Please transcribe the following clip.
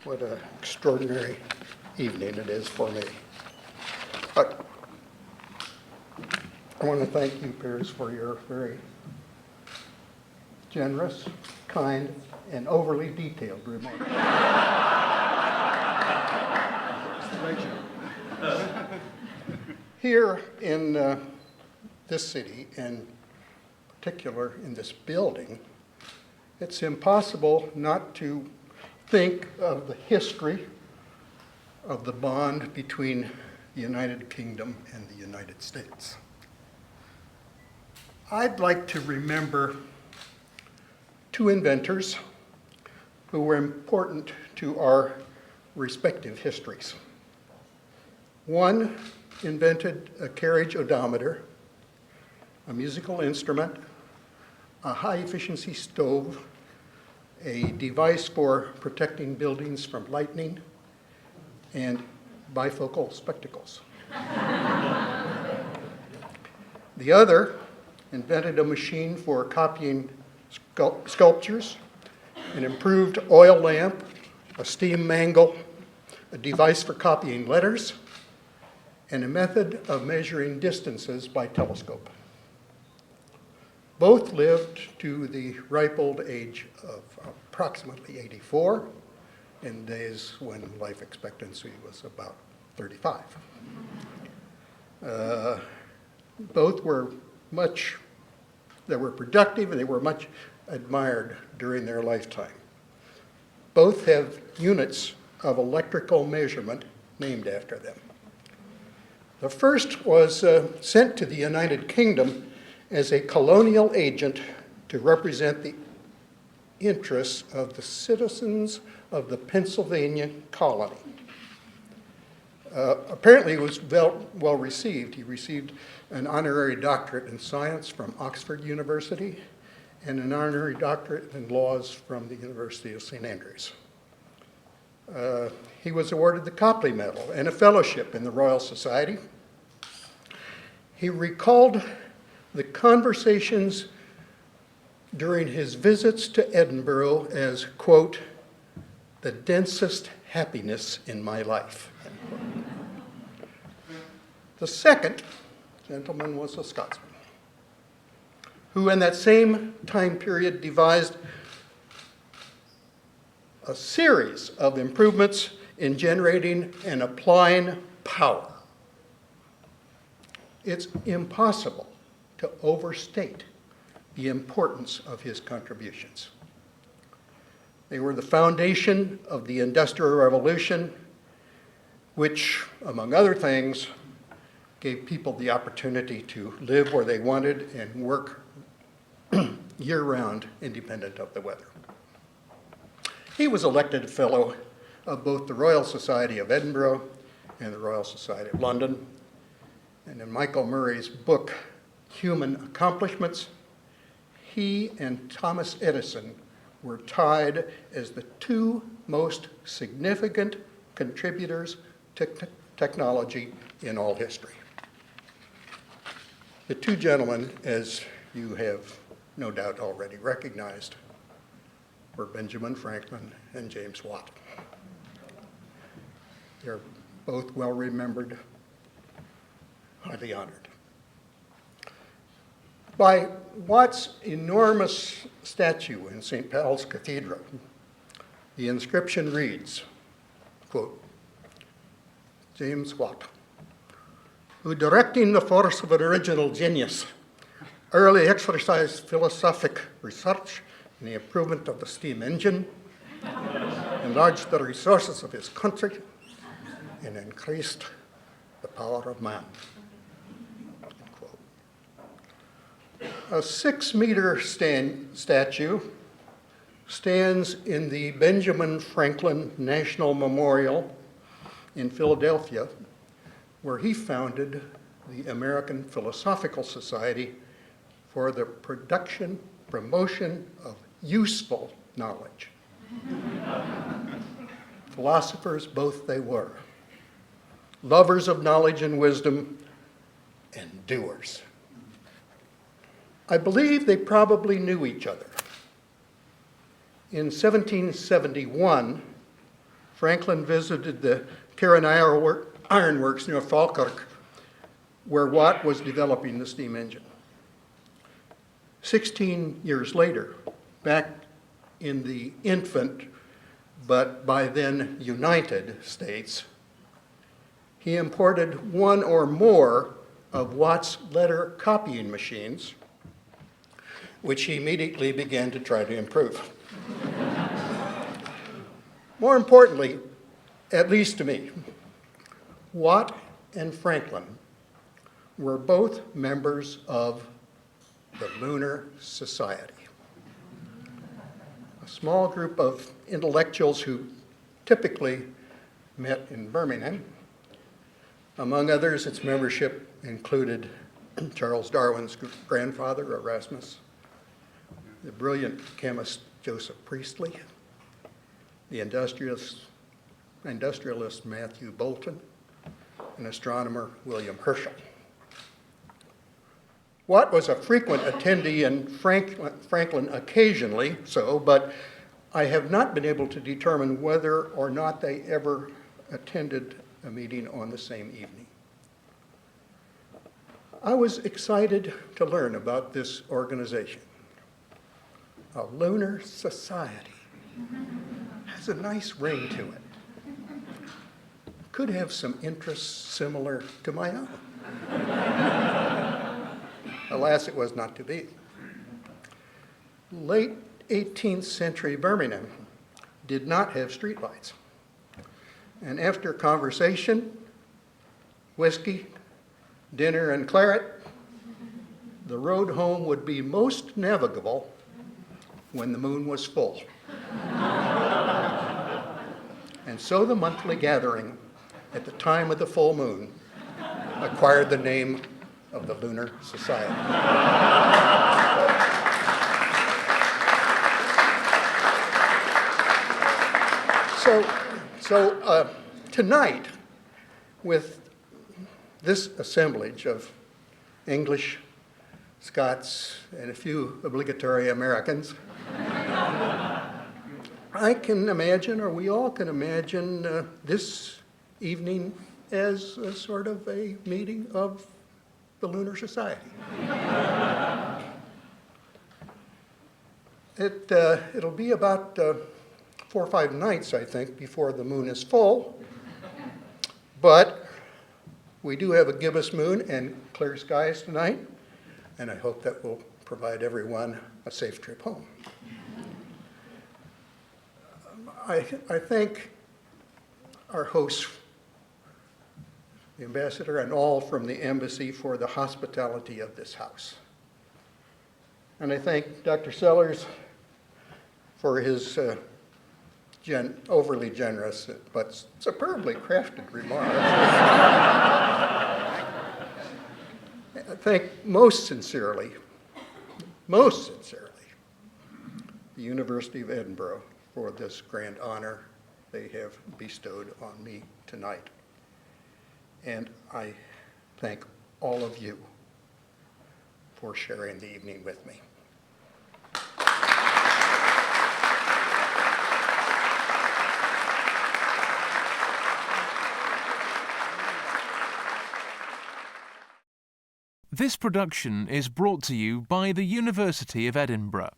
What an extraordinary evening it is for me. I want to thank you, Piers, for your very generous, kind, and overly detailed remarks. Here in this city, and particular in this building, it's impossible not to think of the history of the bond between the United Kingdom and the United States. I'd like to remember two inventors who were important to our respective histories. One invented a carriage odometer, a musical instrument, a high-efficiency stove, a device for protecting buildings from lightning, and bifocal spectacles. The other invented a machine for copying sculptures, an improved oil lamp, a steam mangle, a device for copying letters, and a method of measuring distances by telescope. Both lived to the ripe old age of approximately 84, in days when life expectancy was about 35. Both were productive, and they were much admired during their lifetime. Both have units of electrical measurement named after them. The first was sent to the United Kingdom as a colonial agent to represent the interests of the citizens of the Pennsylvania colony. Apparently it was well received. He received an honorary doctorate in science from Oxford University and an honorary doctorate in laws from the University of St. Andrews. He was awarded the Copley Medal and a fellowship in the Royal Society. He recalled the conversations during his visits to Edinburgh as, quote, the densest happiness in my life. The second gentleman was a Scotsman, who in that same time period devised a series of improvements in generating and applying power. It's impossible to overstate the importance of his contributions. They were the foundation of the Industrial Revolution, which, among other things, gave people the opportunity to live where they wanted and work year-round, independent of the weather. He was elected a fellow of both the Royal Society of Edinburgh and the Royal Society of London. And in Michael Murray's book, Human Accomplishments, he and Thomas Edison were tied as the two most significant contributors to technology in all history. The two gentlemen, as you have no doubt already recognized, were Benjamin Franklin and James Watt. They're both well remembered, highly honored. By Watt's enormous statue in St. Paul's Cathedral, the inscription reads, quote, James Watt, who directing the force of an original genius, early exercised philosophic research in the improvement of the steam engine, enlarged the resources of his country, and increased the power of man. A 6-meter statue stands in the Benjamin Franklin National Memorial in Philadelphia, where he founded the American Philosophical Society for the promotion of useful knowledge. Philosophers both they were, lovers of knowledge and wisdom, and doers. I believe they probably knew each other. In 1771, Franklin visited the Piran Iron Works near Falkirk, where Watt was developing the steam engine. 16 years later, back in the infant, but by then United States, he imported one or more of Watt's letter copying machines, which he immediately began to try to improve. More importantly, at least to me, Watt and Franklin were both members of the Lunar Society, a small group of intellectuals who typically met in Birmingham. Among others, its membership included Charles Darwin's grandfather, Erasmus, the brilliant chemist Joseph Priestley, the industrialist Matthew Boulton, and astronomer William Herschel. Watt was a frequent attendee and Franklin occasionally so, but I have not been able to determine whether or not they ever attended a meeting on the same evening. I was excited to learn about this organization. A Lunar Society. Has a nice ring to it. Could have some interests similar to my own. Alas, it was not to be. Late 18th century Birmingham did not have streetlights. And after conversation, whiskey, dinner, and claret, the road home would be most navigable when the moon was full. And so the monthly gathering at the time of the full moon acquired the name of the Lunar Society. So tonight, with this assemblage of English, Scots, and a few obligatory Americans, I can imagine, or we all can imagine, this evening as a sort of a meeting of the Lunar Society. It'll be about 4 or 5 nights, I think, before the moon is full, but we do have a gibbous moon and clear skies tonight, and I hope that will provide everyone a safe trip home. I thank our hosts, the ambassador, and all from the embassy for the hospitality of this house. And I thank Dr. Sellers for his overly generous but superbly crafted remarks. I thank most sincerely, the University of Edinburgh for this grand honor they have bestowed on me tonight. And I thank all of you for sharing the evening with me. This production is brought to you by the University of Edinburgh.